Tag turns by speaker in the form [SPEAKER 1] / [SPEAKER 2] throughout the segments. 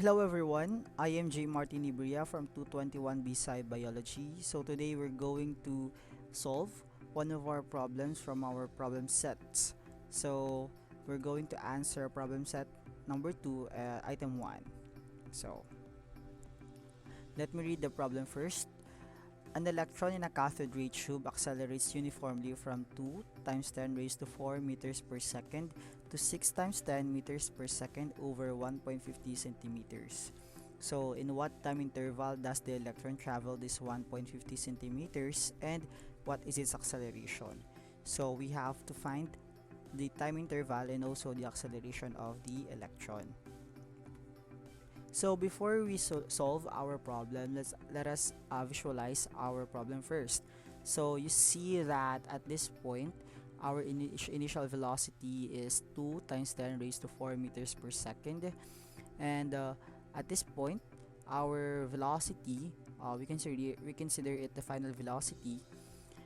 [SPEAKER 1] Hello everyone, I am J. Martin Libria from 221 B-Side Biology. So today we're going to solve one of our problems from our problem sets. So we're going to answer problem set number 2, item 1. So let me read the problem first. An electron in a cathode ray tube accelerates uniformly from 2 times 10 raised to 4 meters per second to 6 times 10 meters per second over 1.50 centimeters. So, in what time interval does the electron travel this 1.50 centimeters, and what is its acceleration? So, we have to find the time interval and also the acceleration of the electron. So before we solve our problem, let us visualize our problem first. So you see that at this point, our initial velocity is 2 times 10 raised to 4 meters per second, and at this point, our velocity, we consider it the final velocity,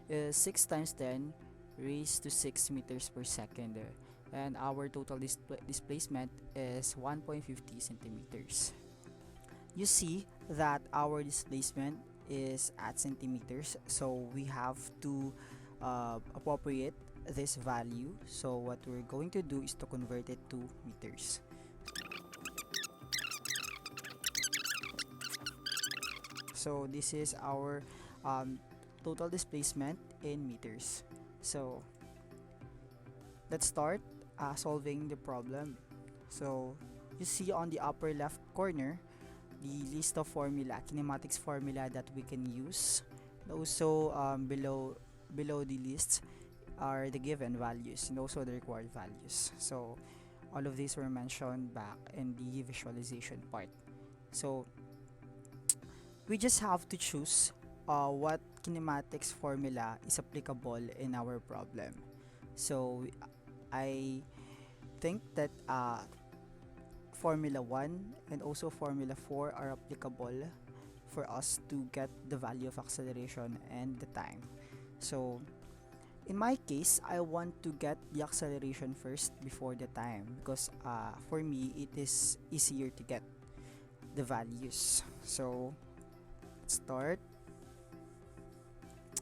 [SPEAKER 1] is 6 times 10 raised to 6 meters per second, and our total displacement is 1.50 centimeters. You see that our displacement is at centimeters, so we have to appropriate this value. So what we're going to do is to convert it to meters. So this is our total displacement in meters. So let's start solving the problem. So you see on the upper left corner the list of kinematics formula that we can use. And also below the list are the given values and also the required values. So all of these were mentioned back in the visualization part. So we just have to choose what kinematics formula is applicable in our problem. So I think that Formula 1 and also Formula 4 are applicable for us to get the value of acceleration and the time. So in my case, I want to get the acceleration first before the time because for me it is easier to get the values. So let's start.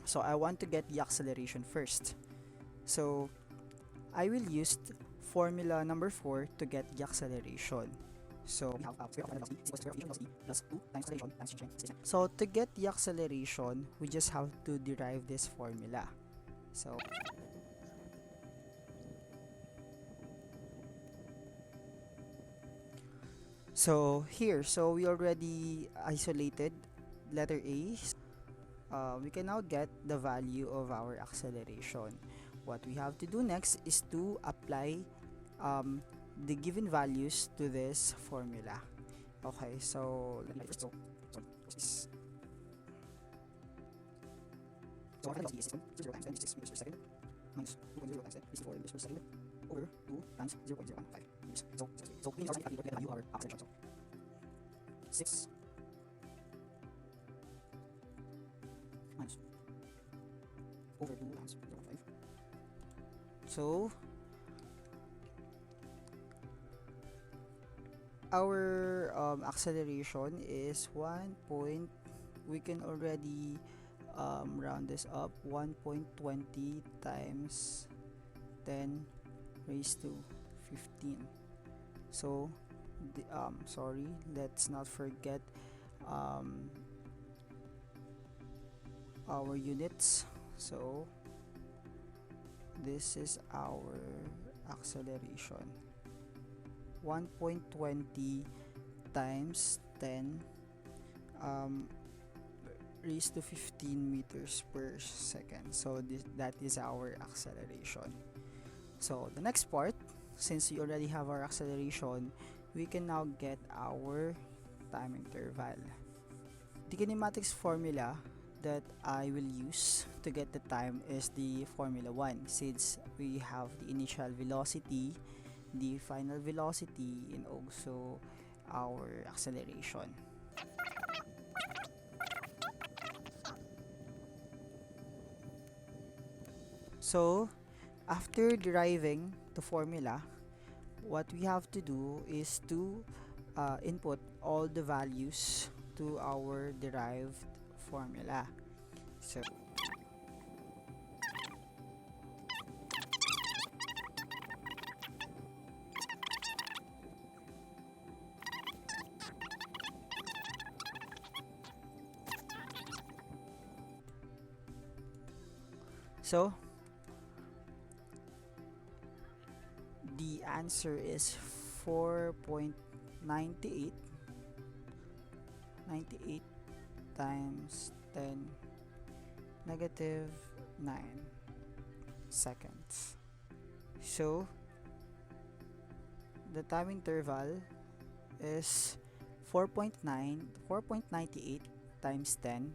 [SPEAKER 1] So I want to get the acceleration first. So I will use formula number 4 to get the acceleration. So we have square of velocity is equal to square of velocity plus 2 times acceleration times change. So to get the acceleration, we just have to derive this formula. So here, so we already isolated letter A. We can now get the value of our acceleration. What we have to do next is to apply the given values to this formula. Okay, so let me first so our velocity is 0 times 10 6 meters per second minus 2.0 times 10 is 4 meters per second over 2 times 0.015 meters. So we need to get the value of our acceleration. So 6 minus over 2 times 0.5. So our acceleration is 1 point, we can already round this up, 1.20 times 10 raised to 15. So sorry, let's not forget our units. So this is our acceleration, 1.20 times 10 raised to 15 meters per second. So that is our acceleration. So the next part, since we already have our acceleration, we can now get our time interval. The kinematics formula that I will use to get the time is the Formula 1, since we have the initial velocity, the final velocity, and also our acceleration. So after deriving the formula, what we have to do is to input all the values to our derived formula. So so the answer is 4.98 times 10 negative 9 seconds. So the time interval is 4.98 times 10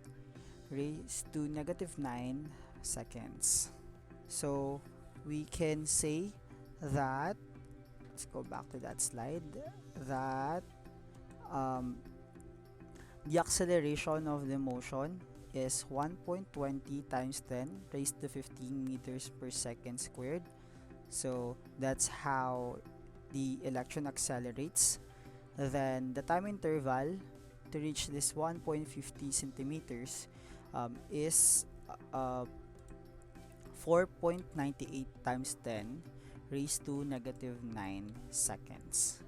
[SPEAKER 1] raised to negative 9 seconds. So we can say that, let's go back to that slide, that um, the acceleration of the motion is 1.20 times 10 raised to 15 meters per second squared. So that's how the electron accelerates. Then the time interval to reach this 1.50 centimeters is 4.98 times 10 raised to negative 9 seconds.